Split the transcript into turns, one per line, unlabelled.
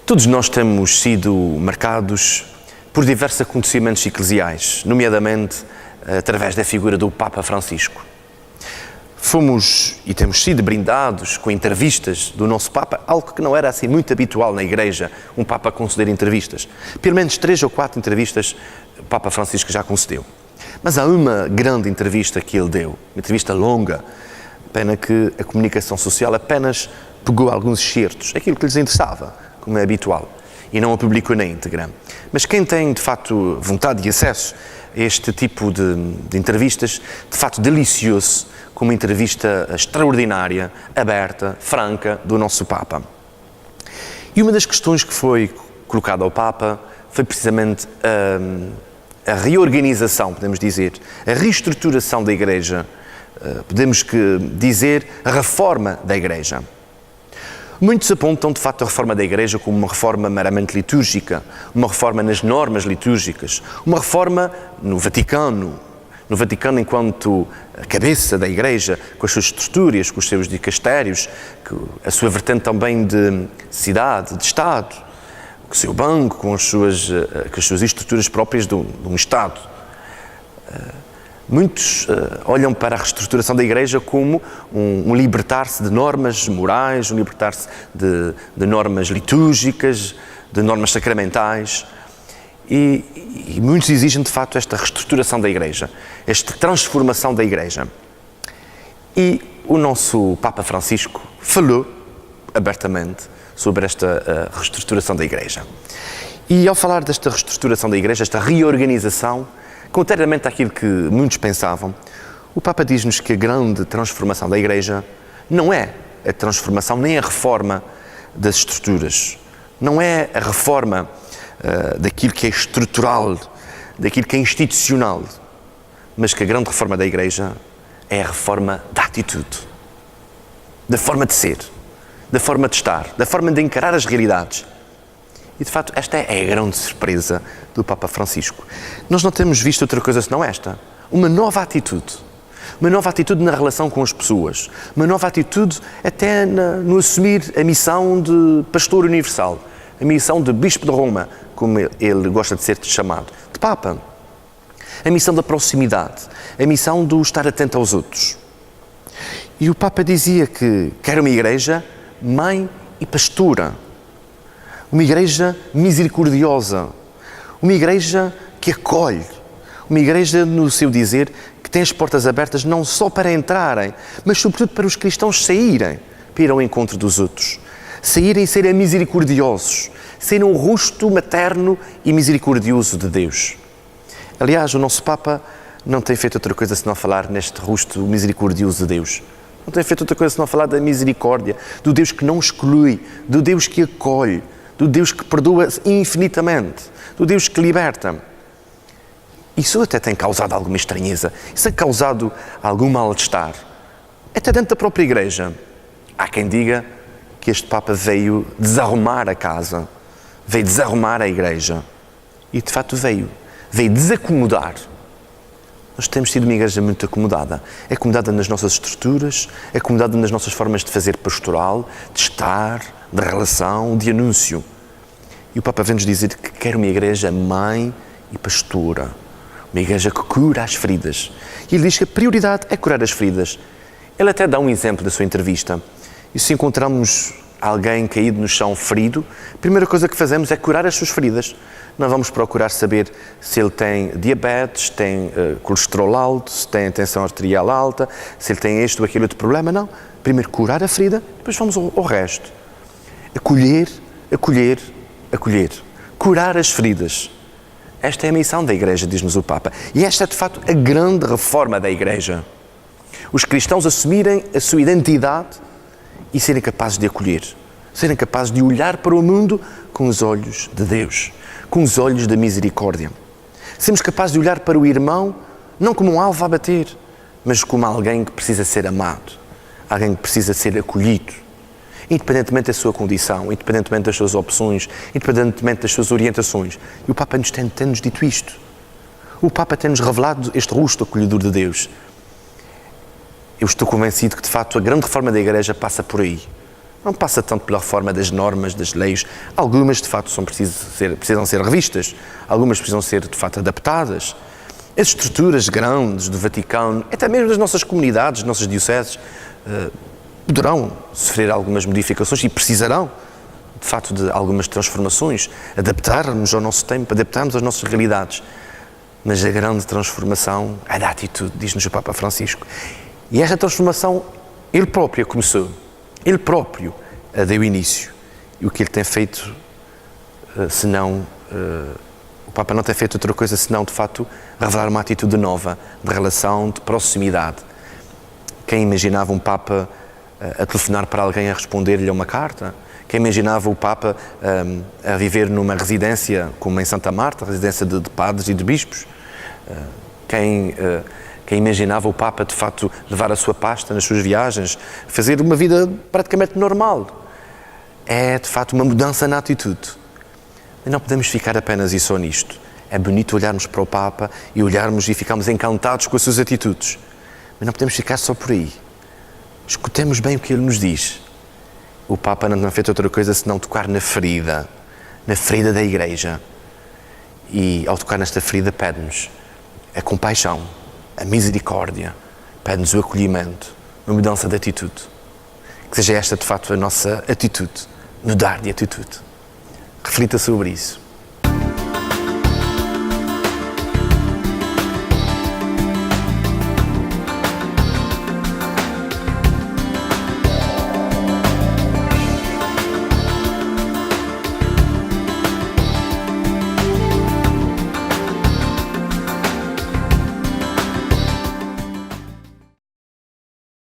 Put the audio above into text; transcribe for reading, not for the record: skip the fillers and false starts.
Todos nós temos sido marcados por diversos acontecimentos eclesiais, nomeadamente através da figura do Papa Francisco. Fomos e temos sido brindados com entrevistas do nosso Papa, algo que não era assim muito habitual na Igreja, um Papa conceder entrevistas. Pelo menos 3 ou 4 entrevistas o Papa Francisco já concedeu. Mas há uma grande entrevista que ele deu, uma entrevista longa, pena que a comunicação social apenas pegou alguns excertos, aquilo que lhes interessava, como é habitual, e não a publicou na íntegra. Mas quem tem, de facto, vontade e acesso a este tipo de entrevistas, de facto, delicioso, com uma entrevista extraordinária, aberta, franca, do nosso Papa. E uma das questões que foi colocada ao Papa foi precisamente a reorganização, podemos dizer, a reestruturação da Igreja, podemos dizer a reforma da Igreja. Muitos apontam, de facto, a reforma da Igreja como uma reforma meramente litúrgica, uma reforma nas normas litúrgicas, uma reforma no Vaticano enquanto cabeça da Igreja, com as suas estruturas, com os seus dicastérios, a sua vertente também de cidade, de Estado, com o seu banco, com as suas estruturas próprias de um Estado. Muitos olham para a reestruturação da Igreja como um libertar-se de normas morais, um libertar-se de normas litúrgicas, de normas sacramentais. E muitos exigem, de facto, esta reestruturação da Igreja, esta transformação da Igreja. E o nosso Papa Francisco falou abertamente sobre esta reestruturação da Igreja. E ao falar desta reestruturação da Igreja, esta reorganização, contrariamente àquilo que muitos pensavam, o Papa diz-nos que a grande transformação da Igreja não é a transformação nem a reforma das estruturas, não é a reforma daquilo que é estrutural, daquilo que é institucional, mas que a grande reforma da Igreja é a reforma da atitude, da forma de ser, da forma de estar, da forma de encarar as realidades. E, de facto, esta é a grande surpresa do Papa Francisco. Nós não temos visto outra coisa senão esta. Uma nova atitude. Uma nova atitude na relação com as pessoas. Uma nova atitude até no assumir a missão de pastor universal. A missão de Bispo de Roma, como ele gosta de ser chamado. De Papa. A missão da proximidade. A missão do estar atento aos outros. E o Papa dizia que quer uma igreja mãe e pastora. Uma igreja misericordiosa, uma igreja que acolhe, uma igreja, no seu dizer, que tem as portas abertas não só para entrarem, mas sobretudo para os cristãos saírem, para ir ao encontro dos outros. Saírem e serem misericordiosos, serem o rosto materno e misericordioso de Deus. Aliás, o nosso Papa não tem feito outra coisa senão falar neste rosto misericordioso de Deus. Não tem feito outra coisa senão falar da misericórdia, do Deus que não exclui, do Deus que acolhe, do Deus que perdoa infinitamente, do Deus que liberta. Isso até tem causado alguma estranheza, isso tem causado algum mal-estar, até dentro da própria Igreja. Há quem diga que este Papa veio desarrumar a casa, veio desarrumar a Igreja. E de facto veio desacomodar. Nós temos sido uma Igreja muito acomodada. É acomodada nas nossas estruturas, é acomodada nas nossas formas de fazer pastoral, de estar, de relação, de anúncio. E o Papa vem-nos dizer que quer uma Igreja mãe e pastora. Uma Igreja que cura as feridas. E ele diz que a prioridade é curar as feridas. Ele até dá um exemplo da sua entrevista. E se encontramos alguém caído no chão ferido, a primeira coisa que fazemos é curar as suas feridas. Não vamos procurar saber se ele tem diabetes, tem colesterol alto, se tem tensão arterial alta, se ele tem este ou aquele outro problema. Não. Primeiro curar a ferida, depois vamos ao resto. Acolher, acolher, acolher. Curar as feridas. Esta é a missão da Igreja, diz-nos o Papa. E esta é, de facto, a grande reforma da Igreja. Os cristãos assumirem a sua identidade e serem capazes de acolher. Serem capazes de olhar para o mundo com os olhos de Deus, com os olhos da misericórdia. Sermos capazes de olhar para o irmão não como um alvo a bater, mas como alguém que precisa ser amado, alguém que precisa ser acolhido, independentemente da sua condição, independentemente das suas opções, independentemente das suas orientações. E o Papa tem-nos dito isto. O Papa tem-nos revelado este rosto acolhedor de Deus. Eu estou convencido que, de facto, a grande reforma da Igreja passa por aí. Não passa tanto pela reforma das normas, das leis. Algumas, de facto, precisam ser revistas. Algumas precisam ser, de facto, adaptadas. As estruturas grandes do Vaticano, até mesmo das nossas comunidades, das nossas dioceses, poderão sofrer algumas modificações e precisarão, de facto, de algumas transformações, adaptar-nos ao nosso tempo, adaptar-nos às nossas realidades. Mas a grande transformação é da atitude, diz-nos o Papa Francisco. E esta transformação, ele próprio a começou, ele próprio a deu início. E o que ele tem feito, o Papa não tem feito outra coisa senão, de facto, revelar uma atitude nova, de relação, de proximidade. Quem imaginava um Papa a telefonar para alguém a responder-lhe a uma carta? Quem imaginava o Papa a viver numa residência como em Santa Marta, residência de padres e de bispos? Quem imaginava o Papa, de facto, levar a sua pasta nas suas viagens, fazer uma vida praticamente normal? É, de facto, uma mudança na atitude. E não podemos ficar apenas e só nisto. É bonito olharmos para o Papa e olharmos e ficarmos encantados com as suas atitudes. Mas não podemos ficar só por aí. Escutemos bem o que ele nos diz. O Papa não tem feito outra coisa senão tocar na ferida da Igreja. E ao tocar nesta ferida pede-nos a compaixão, a misericórdia, pede-nos o acolhimento, uma mudança de atitude. Que seja esta, de facto, a nossa atitude, mudar de atitude. Reflita sobre isso.